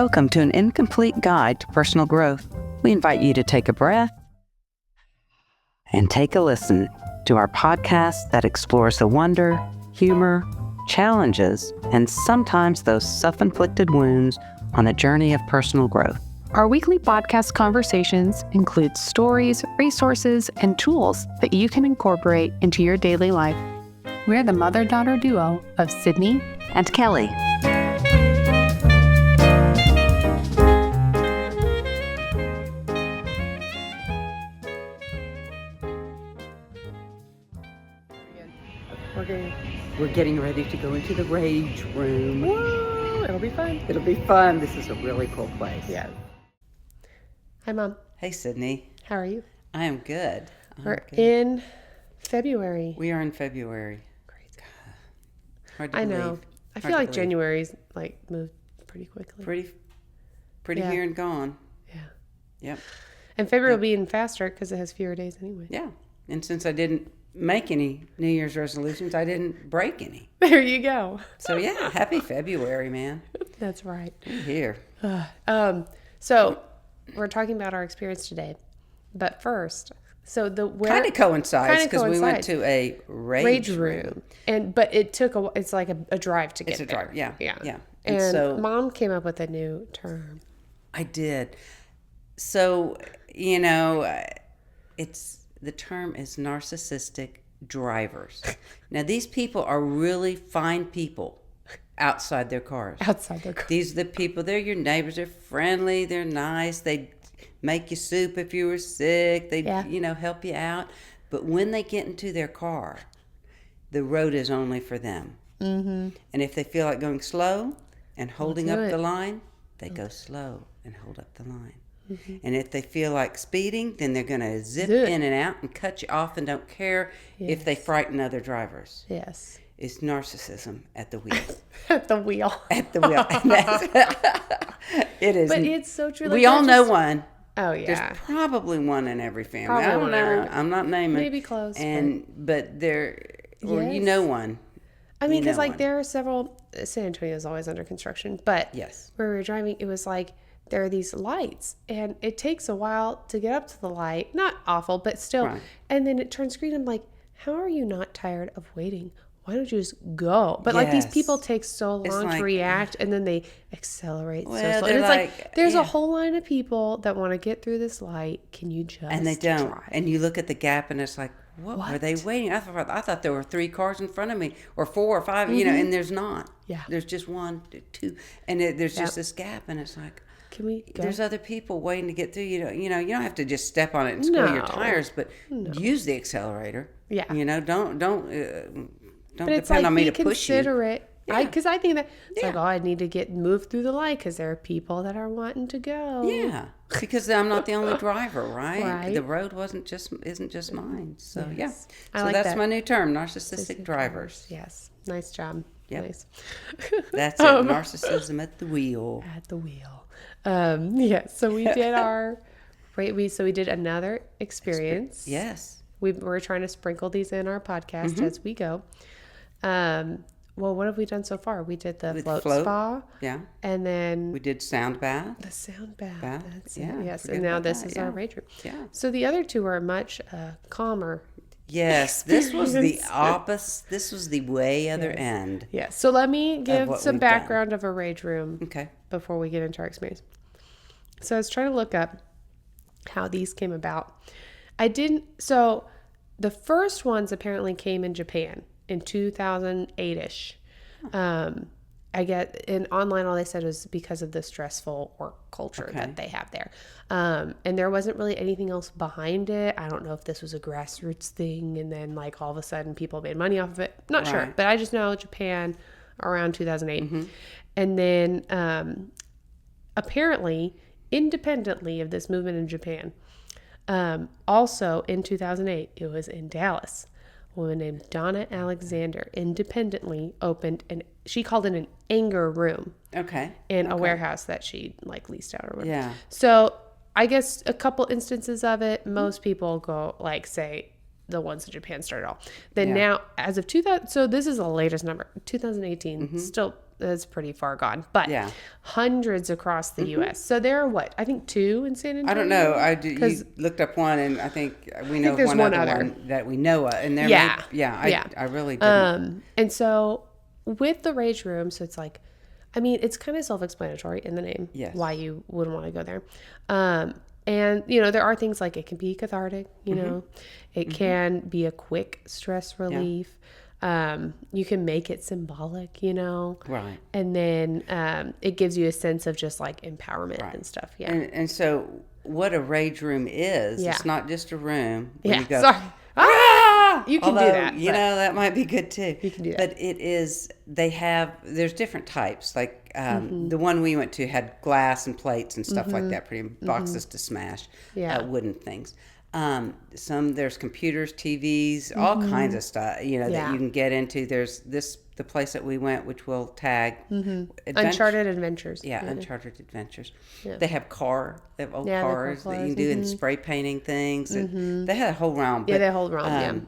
Welcome to an incomplete guide to personal growth. We invite you to take a breath and take a listen to our podcast that explores the wonder, humor, challenges, and sometimes those self-inflicted wounds on a journey of personal growth. Our weekly podcast conversations include stories, resources, and tools that you can incorporate into your daily life. We're the mother-daughter duo of Sydney and Kelly. We're getting ready to go into the rage room. Woo! It'll be fun. It'll be fun. This is a really cool place. Yeah. Hi, Mom. Hey, Sydney. How are you? I am good. We're in February. We are in February. Crazy. Hard to I believe. know. I feel like January's moved pretty quickly. Pretty here and gone. Yeah. Yep. And February will be even faster because it has fewer days anyway. Yeah. And since I didn't make any New Year's resolutions, I didn't break any. There you go. So yeah, happy February, man. That's right. We're here. So we're talking about our experience today, but first, so the kind of coincides because we went to a rage room, but it took it's like a drive to get there. It's a there. drive, yeah. And so Mom came up with a new term. I did. So the term is narcissistic drivers. Now, these people are really fine people outside their cars. These are the people, they're your neighbors. They're friendly. They're nice. They make you soup if you were sick. They, help you out. But when they get into their car, the road is only for them. Mm-hmm. And if they feel like going slow and holding up the line, they go slow and hold up the line. Mm-hmm. And if they feel like speeding, then they're going to zip in and out and cut you off and don't care if they frighten other drivers. Yes. It's narcissism at the wheel. At the wheel. At the wheel. It is. But it's so true. We all know one. Oh, yeah. There's probably one in every family. I don't know. I'm not naming. Maybe close. But there, or you know one. I mean, because there are several. San Antonio is always under construction, but where we were driving, it was like there are these lights, and it takes a while to get up to the light. Not awful, but still. Right. And then it turns green. I'm like, how are you not tired of waiting? Why don't you just go? But these people take so long to react, and then they accelerate so slow. And it's like there's a whole line of people that want to get through this light. Can you just and they don't. drive? And you look at the gap, and it's like, what were they waiting? I thought there were 3 cars in front of me, or 4 or 5. Mm-hmm. And there's not. Yeah, there's just 1, 2, and there's just this gap, and it's like, can we go? There's other people waiting to get through. You don't have to just step on it and squeal your tires, but use the accelerator. Yeah, don't depend on me to push you. Considerate. Because I think that it's like, I need to move through the light because there are people that are wanting to go. Yeah, because I'm not the only driver, right? The road isn't just mine. So so that's my new term, narcissistic drivers. Yes, nice job. Yep. Nice. That's it. Narcissism at the wheel. At the wheel. So we did we did another experience. Yes. We're trying to sprinkle these in our podcast as we go. Well, what have we done so far? We did the float spa. Yeah. And then we did sound bath. The sound bath. That's it. Yes. And now this is our rage room. Yeah. So the other two are much calmer. Yes. This was the opposite. This was the way other end. Yes. So let me give some background of a rage room. Okay. Before we get into our experience. So I was trying to look up how these came about. So the first ones apparently came in Japan in 2008-ish. I get in online, all they said was because of the stressful work culture that they have there. And there wasn't really anything else behind it. I don't know if this was a grassroots thing and then all of a sudden people made money off of it. Not sure, but I just know Japan around 2008. Mm-hmm. And then apparently, independently of this movement in Japan, also in 2008, it was in Dallas. A woman named Donna Alexander independently opened she called it an anger room. Okay. In a warehouse that she leased out or whatever. Yeah. So I guess a couple instances of it, most people go say, the ones in Japan started all. Then now, as of 2000, so this is the latest number, 2018, still that's pretty far gone, but hundreds across the U.S. So there are what? I think 2 in San Antonio. I don't know. You looked up one, and I think we know there's one other one that we know of. And there I really didn't. And so with the Rage Room, so it's like, I mean, it's kind of self-explanatory in the name why you wouldn't want to go there. And, you know, there are things like it can be cathartic, you know, it can be a quick stress relief. You can make it symbolic, you know, right? And then it gives you a sense of just like empowerment and stuff. Yeah. And so what a Rage Room is, it's not just a room where you go, sorry. Ah! You can do that. You know, that might be good too. You can do that. But it is, there's different types. Like the one we went to had glass and plates and stuff like that, pretty boxes to smash, wooden things. There's computers, TVs, all kinds of stuff, you know, that you can get into. There's the place that we went, which we'll tag. Uncharted Adventures. Yeah, Uncharted Adventures. Yeah. They have old cars that you can do and spray painting things. They had a whole realm. They had a whole realm,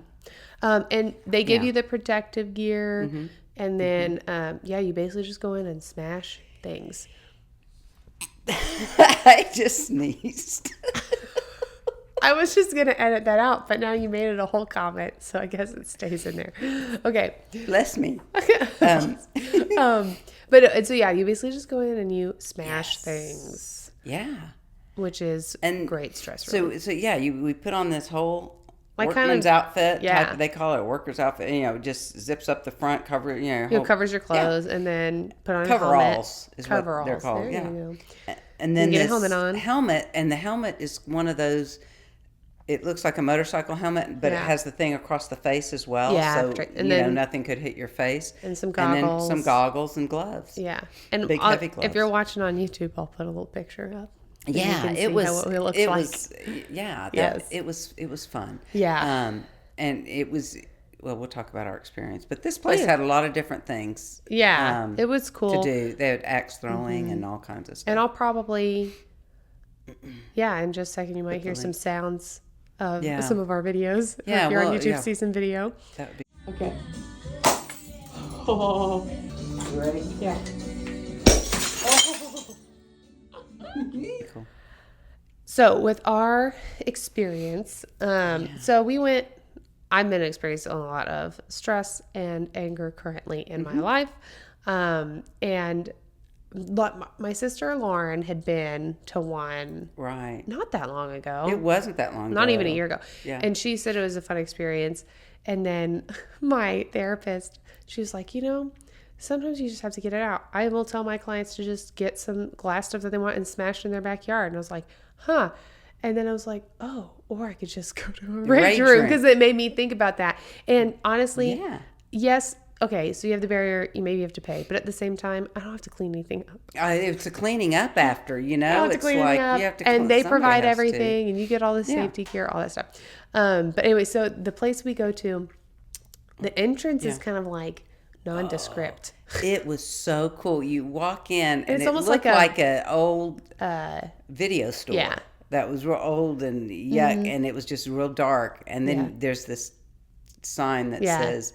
and they give you the protective gear, and then, you basically just go in and smash things. I just sneezed. I was just going to edit that out, but now you made it a whole comment, so I guess it stays in there. Okay. Bless me. But so you basically just go in and you smash things. Yeah. Which is great stress relief. So we put on this whole workman's outfit. Yeah. They call it a worker's outfit. You know, just zips up the front, covers your clothes, and then put on a helmet. Coveralls is what they're called. There you go. And then you get a helmet on. And the helmet is one of those. It looks like a motorcycle helmet, but it has the thing across the face as well. Yeah, so and nothing could hit your face. And some goggles. And then some goggles and gloves. Yeah, and big heavy gloves. If you're watching on YouTube, I'll put a little picture up. Yeah, it was. It was fun. Yeah, and it was. Well, we'll talk about our experience, but this place had a lot of different things. Yeah, it was cool to do. They had axe throwing and all kinds of stuff. And I'll probably, in just a second, you might hear some sounds of some of our videos. Yeah, if you're on YouTube, see some video. That would be okay. Oh, you ready? Yeah. Cool. So with our experience, so we went. I've been experiencing a lot of stress and anger currently in my life, and my sister Lauren had been to one not that long ago. It wasn't that long ago. Not even a year ago. Yeah. And she said it was a fun experience. And then my therapist, she was like, sometimes you just have to get it out. I will tell my clients to just get some glass stuff that they want and smash in their backyard. And I was like, huh. And then I was like, oh, or I could just go to a rage room, because it made me think about that. And honestly, yes. Okay, so you have the barrier, you maybe have to pay, but at the same time, I don't have to clean anything up. It's a cleaning up after, I don't have to it's clean like up, you have to. And they provide everything, and you get all the safety gear, all that stuff. But anyway, so the place we go to, the entrance is kind of like nondescript. It was so cool. You walk in, and it's it almost looked like an old video store. Yeah. That was real old and yuck, and it was just real dark. And then there's this sign that says,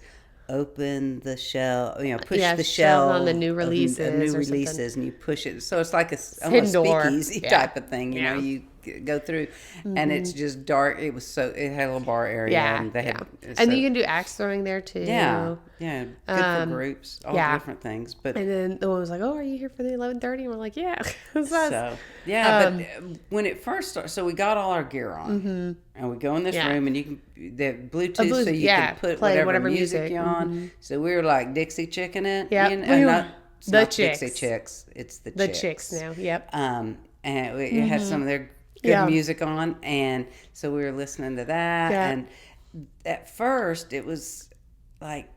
"Open the shelf." Push the shelf on the new releases. And you push it. So it's like almost speakeasy type of thing. You go through, and it's just dark. It had a little bar area. And they had, and you can do axe throwing there too. Yeah, good for groups, all different things. But and then the one was like, "Oh, are you here for the 11:30?" And we're like, "Yeah." But when it first started, so we got all our gear on, and we go in this room, and you can the Bluetooth, so you can put whatever music you're on. So we were like Dixie Chicking it. Yeah, the Chicks. Dixie Chicks. It's the Chicks now. Yep. And it had some of their good music on, and so we were listening to that. And at first, it was like,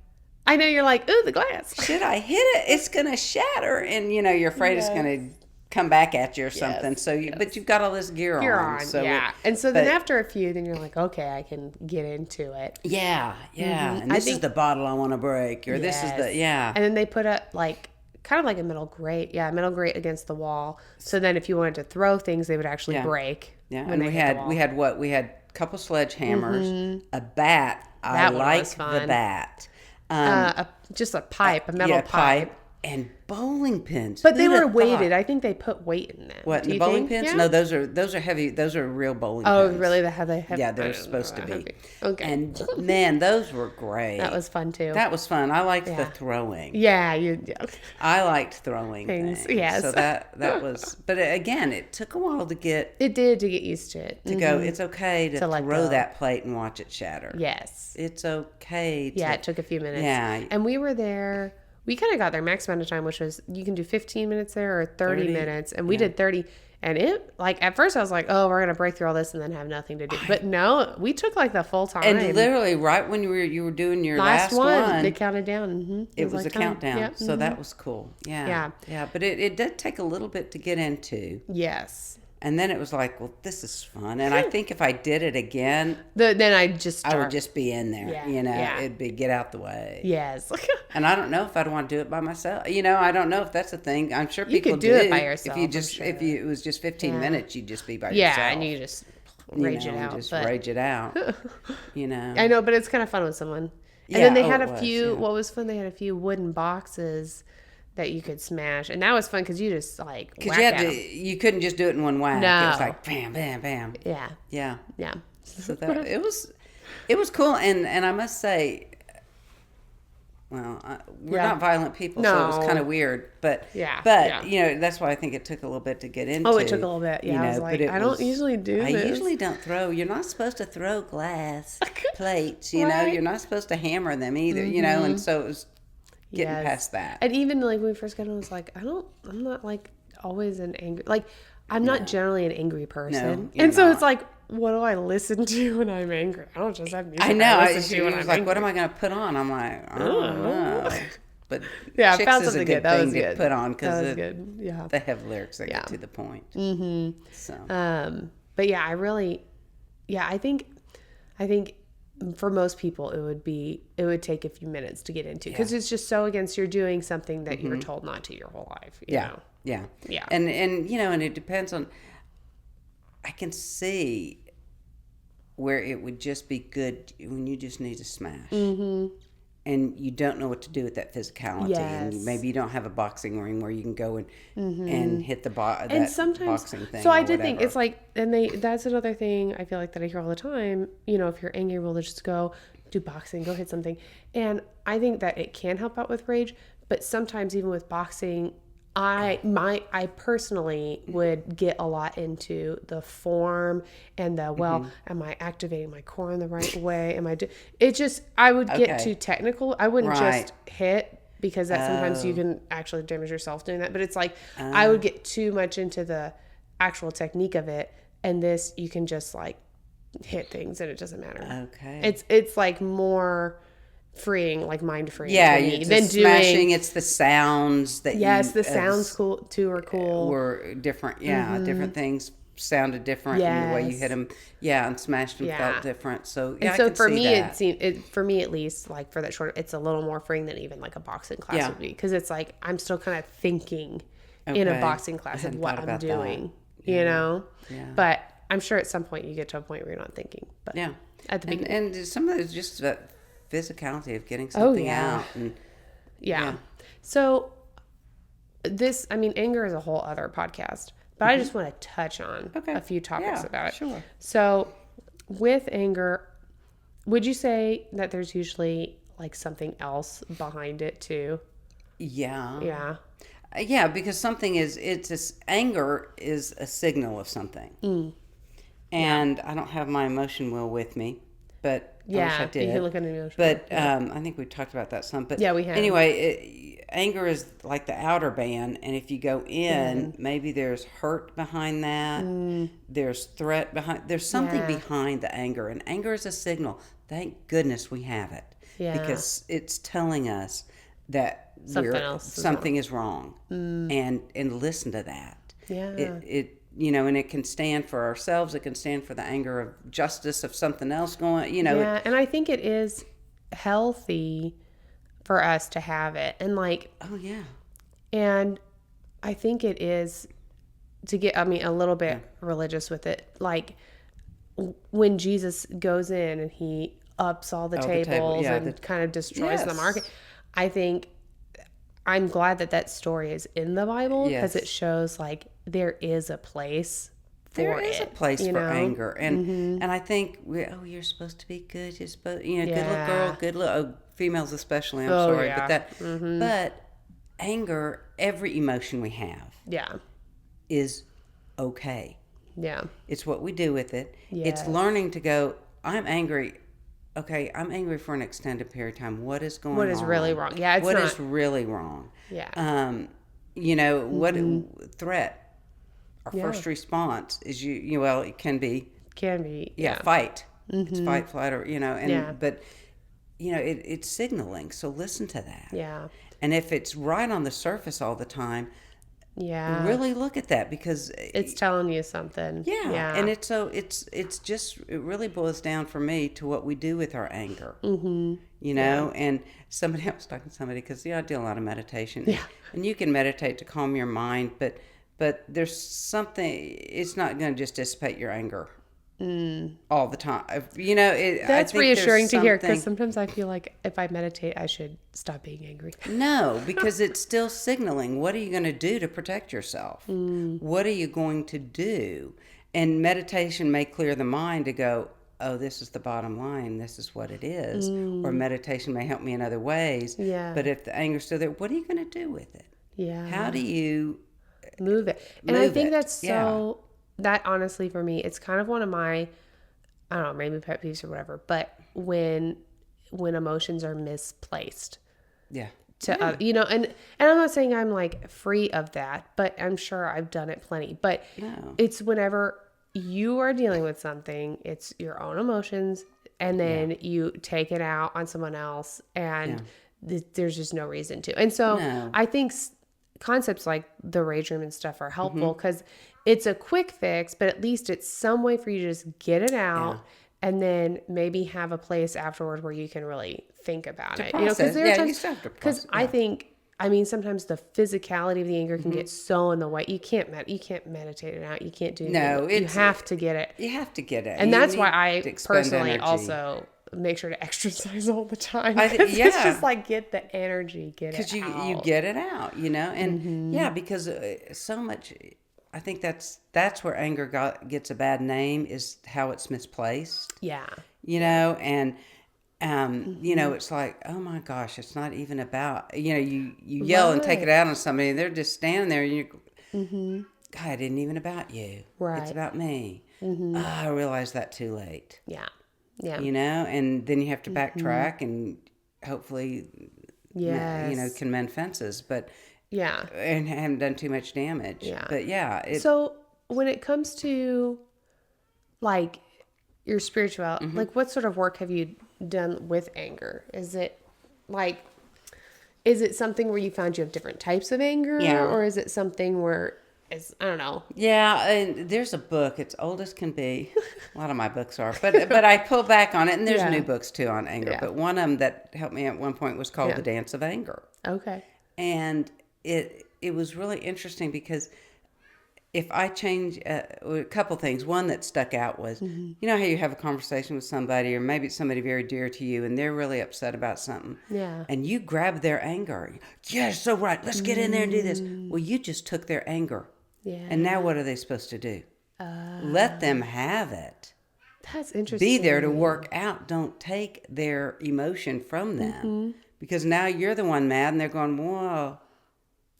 I know you're like, ooh, the glass. Should I hit it? It's gonna shatter, and you're afraid it's gonna come back at you or something. So, but you've got all this gear on. So and so then after a few, then you're like, okay, I can get into it. Yeah. And this is the bottle I want to break, or this is the And then they put up kind of like a metal grate against the wall. So then if you wanted to throw things, they would actually break. Yeah, and we had couple sledgehammers, a bat. That I one like was fun. the bat. Just a pipe, a metal pipe. And bowling pins. But they were weighted. I think they put weight in them. What, Do the you bowling think? pins? Yeah? No, those are heavy. Those are real bowling Oh, pins. really? They have Yeah, they're supposed to be. Heavy. Okay. And man, those were great. That was fun too. That was fun. I liked the throwing. Yeah, I liked throwing things. Yes. So that was, but again, it took a while to get. It did to get used to it. To go, it's okay to throw that plate and watch it shatter. Yes. It's okay. Yeah, it took a few minutes. Yeah. And we were there. We kind of got their max amount of time, which was you can do 15 minutes there or 30 minutes. And we did 30. And it, like, at first I was like, oh, we're going to break through all this and then have nothing to do. But no, we took like the full time. And literally right when you were doing your last one. They counted down. Mm-hmm. It was like a countdown. Yep. So that was cool. Yeah. But it did take a little bit to get into. Yes. And then it was like, well, this is fun. And I think if I did it again, then I would just be in there. Yeah. It'd be get out the way. Yes. And I don't know if I'd want to do it by myself. I don't know if that's a thing. I'm sure people could do it by yourself. If it was just 15 minutes, you'd just be by yourself. Yeah, and you just rage it out. Rage it out. I know, but it's kind of fun with someone. And then they had a few. What was fun? They had a few wooden boxes that you could smash, and that was fun because you just like you couldn't just do it in one whack. No. It was like bam, bam, bam. Yeah. So that it was cool, and I must say, well, we're not violent people, so it was kind of weird, but that's why I think it took a little bit to get into. Oh, it took a little bit. Yeah, I was like, I don't usually do this. I usually don't throw. You're not supposed to throw glass plates. Right. You're not supposed to hammer them either. And so it was. Getting past that. And even like when we first got on, I was like, I'm not like always an angry, like I'm not generally an angry person. No, and so it's like, what do I listen to when I'm angry? I don't just have music. I know. I listen to when I'm like, angry. what am I going to put on? I'm like, I don't know. But I Chicks found is a something good good. That thing was to good. put on because they have lyrics that get to the point. Mm-hmm. So. But yeah, I think for most people it would take a few minutes to get into because it's just so against you're doing something that you were told not to your whole life. You know? Yeah. And and it depends on. I can see where it would just be good when you just need to smash. Mm-hmm. And you don't know what to do with that phicality, and maybe you don't have a boxing ring where you can go and hit the boxing thing. So I did think it's like, and that's another thing I feel like that I hear all the time. If you're angry, we'll just go do boxing, go hit something, and I think that it can help out with rage. But sometimes even with boxing, I personally would get a lot into the form and am I activating my core in the right way? I would get too technical. I wouldn't just hit because that sometimes you can actually damage yourself doing that. But it's like, I would get too much into the actual technique of it. And this, you can just like hit things and it doesn't matter. Okay. It's like more freeing, like mind freeing. Yeah, for me it's than smashing. It's the sounds that the sounds are cool. Were different. Yeah, different things sounded different, and the way you hit them, and smashed them felt different. So and so for me, for me at least, like for that short, it's a little more freeing than even like a boxing class would be because it's like I'm still kind of thinking in a boxing class of what I'm doing, you know. Yeah. But I'm sure at some point you get to a point where you're not thinking. But at the beginning, and some of it's just that physicality of getting something out. And, So anger is a whole other podcast, but I just want to touch on a few topics about it. Sure. So with anger, would you say that there's usually like something else behind it too? Yeah. Yeah, because anger is a signal of something. And I don't have my emotion wheel with me, but I wish I did. You can look at an emotion. But I think we talked about that some. But we have. Anyway, anger is like the outer band, and if you go in, maybe there's hurt behind that. There's threat behind. There's something behind the anger, and anger is a signal. Thank goodness we have it, because it's telling us that something is wrong, and listen to that. It and it can stand for ourselves. It can stand for the anger of justice of something else going, Yeah, and I think it is healthy for us to have it. And like... Oh, yeah. And I think it is to get, a little bit religious with it. Like, when Jesus goes in and he ups all the tables and kind of destroys the market, I think I'm glad that story is in the Bible because it shows like there is a place for there is a place for anger, and I think you're supposed to be good. You're supposed, good little girl, good little females especially. I'm sorry, but but anger, every emotion we have, is okay. Yeah, it's what we do with it. Yes. It's learning to go. I'm angry. Okay, I'm angry for an extended period of time. What is going on? What is really wrong? Yeah, what is really wrong? Yeah. What threat? Our first response is well, it can be. Fight. It's fight, flight, or but it's signaling. So listen to that. Yeah. And if it's right on the surface all the time, really look at that because it's telling you something. Yeah. And it really boils down for me to what we do with our anger. And I was talking to somebody because I do a lot of meditation. Yeah. And you can meditate to calm your mind, but there's something, it's not going to just dissipate your anger all the time. That's reassuring to hear because sometimes I feel like if I meditate, I should stop being angry. No, because it's still signaling. What are you going to do to protect yourself? What are you going to do? And meditation may clear the mind to go, oh, this is the bottom line. This is what it is. Or meditation may help me in other ways. Yeah. But if the anger's still there, what are you going to do with it? Yeah. How do you move it? And I think that's so... That honestly for me, it's kind of one of my, I don't know, maybe pet peeves or whatever, but when emotions are misplaced. Yeah. And I'm not saying I'm like free of that, but I'm sure I've done it plenty. But it's whenever you are dealing with something, it's your own emotions, and then you take it out on someone else, and there's just no reason to. And so I think concepts like the rage room and stuff are helpful because it's a quick fix, but at least it's some way for you to just get it out and then maybe have a place afterward where you can really think about it. Because there are times, sometimes the physicality of the anger can get so in the way. You can't meditate it out. You can't do anything. You have to get it. You have to get it. And that's why I personally also make sure to exercise all the time. It's just like get the energy, get it out. Because you get it out, and because so much... I think that's where anger gets a bad name is how it's misplaced. Yeah. And it's like, oh my gosh, it's not even about, you yell and take it out on somebody and they're just standing there and you God, it isn't even about you. Right. It's about me. Oh, I realized that too late. Yeah. Yeah. And then you have to backtrack and hopefully, can mend fences. But and haven't done too much damage. Yeah. But so when it comes to like your spirituality, like what sort of work have you done with anger? Is it something where you found you have different types of anger? Yeah. Or is it something where I don't know. Yeah. And there's a book, it's old as can be. A lot of my books are, but I pull back on it and there's new books too on anger. Yeah. But one of them that helped me at one point was called The Dance of Anger. Okay. And it was really interesting because if I change a couple things, one that stuck out was, you know how you have a conversation with somebody or maybe it's somebody very dear to you and they're really upset about something. Yeah. And you grab their anger. Yeah, so right. Let's get in there and do this. Well, you just took their anger. Yeah. And now what are they supposed to do? Let them have it. That's interesting. Be there to work out. Don't take their emotion from them. Because now you're the one mad and they're going, whoa.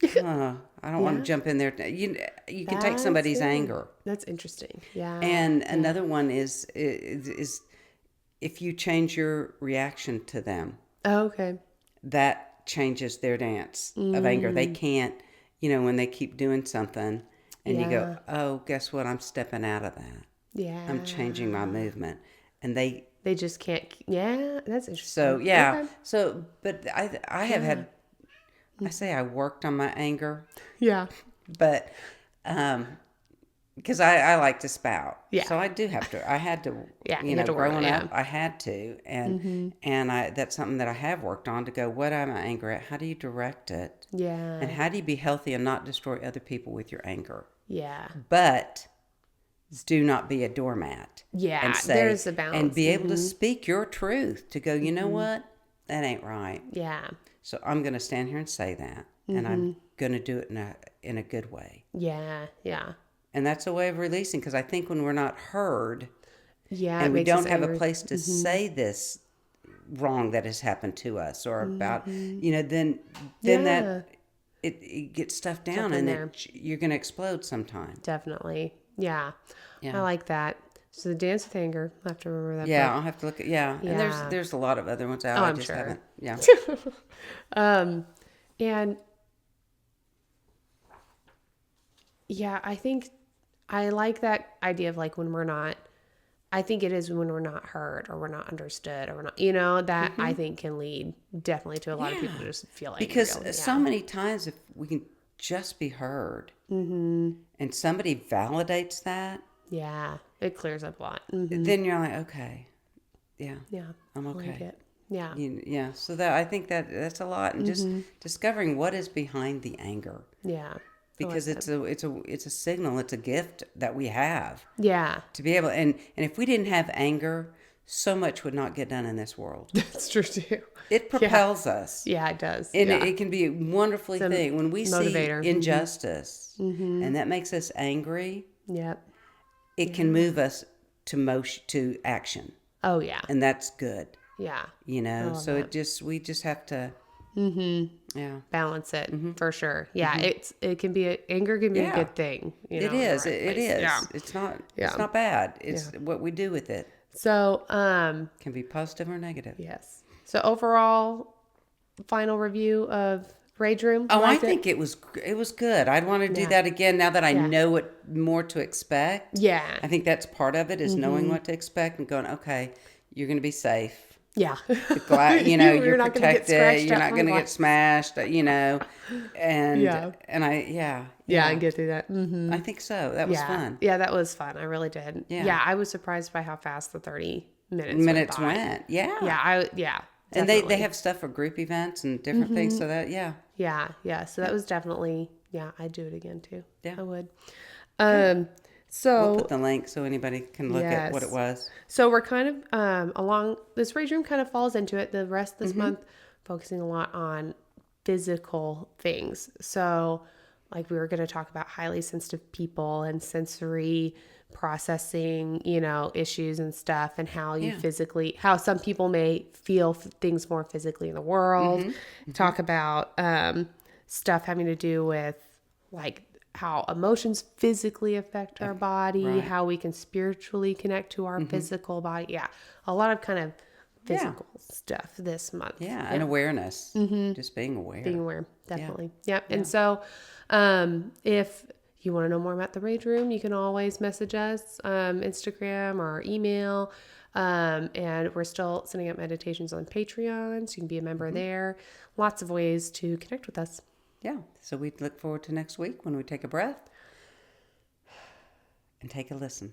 I don't want to jump in there. You can take somebody's anger. That's interesting. Yeah. And another one is if you change your reaction to them. Oh, okay. That changes their dance of anger. They can't, when they keep doing something and you go, oh, guess what? I'm stepping out of that. Yeah. I'm changing my movement. And they just can't. Yeah. That's interesting. So, yeah. Okay. So, but I have had, I say I worked on my anger. Yeah. But, because I like to spout. Yeah. So I do have to, I had to, growing up, I had to. And, that's something that I have worked on to go, what am I angry at? How do you direct it? Yeah. And how do you be healthy and not destroy other people with your anger? Yeah. But do not be a doormat. Yeah, and say, there's a balance. And be able to speak your truth, to go, you know what? That ain't right. Yeah. So I'm going to stand here and say that. And I'm going to do it in a good way. Yeah, yeah. And that's a way of releasing, because I think when we're not heard, and we don't have a place to say this wrong that has happened to us, or about, then that it gets stuffed down, and you're going to explode sometime. Definitely. Yeah. I like that. So the dance with anger, I have to remember that. Yeah, I'll have to look at, and there's a lot of other ones out. Oh, I I'm just sure. haven't. Yeah. And yeah, I think I like that idea of like when we're not, I think it is when we're not heard, or we're not understood, or we're not, that I think can lead definitely to a lot of people just feel angry. Because so many times, if we can just be heard, and somebody validates that, it clears up a lot. Then you're like, okay, I'm okay. Like it. Yeah. So that, I think that's a lot, and just discovering what is behind the anger. Yeah. Because it's a signal, it's a gift that we have. Yeah. To be able, and if we didn't have anger, so much would not get done in this world. That's true too. It propels us. Yeah, it does. And it can be a wonderful thing when we motivator. see injustice, and that makes us angry. Yep. It can move us to action. Oh yeah. And that's good. Yeah. So we just have to balance it for sure. Yeah, anger can be a good thing. It is. Right it is. Yeah. It's not bad. It's what we do with it. So can be positive or negative. Yes. So overall, final review of Rage Room. Oh, I think it was good. I'd want to do that again now that I know what more to expect. Yeah. I think that's part of it, is knowing what to expect and going, okay, you're going to be safe. Yeah. You're protected. You're not going to get smashed, and and get through that. I think so. That was fun. Yeah, that was fun. I really did. Yeah, I was surprised by how fast the 30 minutes went. Yeah. Yeah. And they have stuff for group events and different things, so that Yeah. So that was definitely I'd do it again too. Yeah, I would. So we'll put the link so anybody can look at what it was. So we're kind of along this Rage Room kind of falls into it. The rest of this month, focusing a lot on physical things. So like we were going to talk about highly sensitive people and sensory processing, issues and stuff, and how you how some people may feel things more physically in the world. Talk about stuff having to do with like how emotions physically affect our body, how we can spiritually connect to our physical body. Yeah. A lot of kind of physical stuff this month. Yeah. And awareness. Just being aware. Being aware. Definitely. Yep. Yeah. And so, if you want to know more about the Rage Room, you can always message us, Instagram or email. And we're still sending out meditations on Patreon, so you can be a member there. Lots of ways to connect with us. Yeah. So we look forward to next week when we take a breath and take a listen.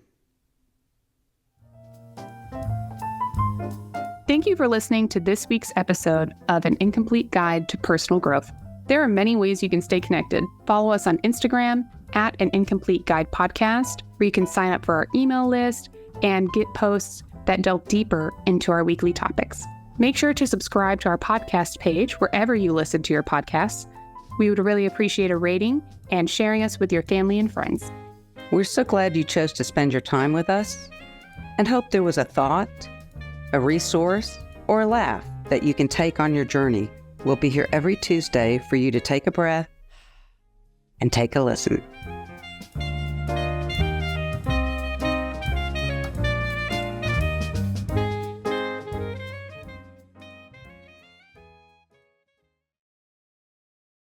Thank you for listening to this week's episode of An Incomplete Guide to Personal Growth. There are many ways you can stay connected. Follow us on Instagram at An Incomplete Guide Podcast, where you can sign up for our email list and get posts that delve deeper into our weekly topics. Make sure to subscribe to our podcast page wherever you listen to your podcasts. We would really appreciate a rating and sharing us with your family and friends. We're so glad you chose to spend your time with us, and hope there was a thought, a resource, or a laugh that you can take on your journey. We'll be here every Tuesday for you to take a breath and take a listen.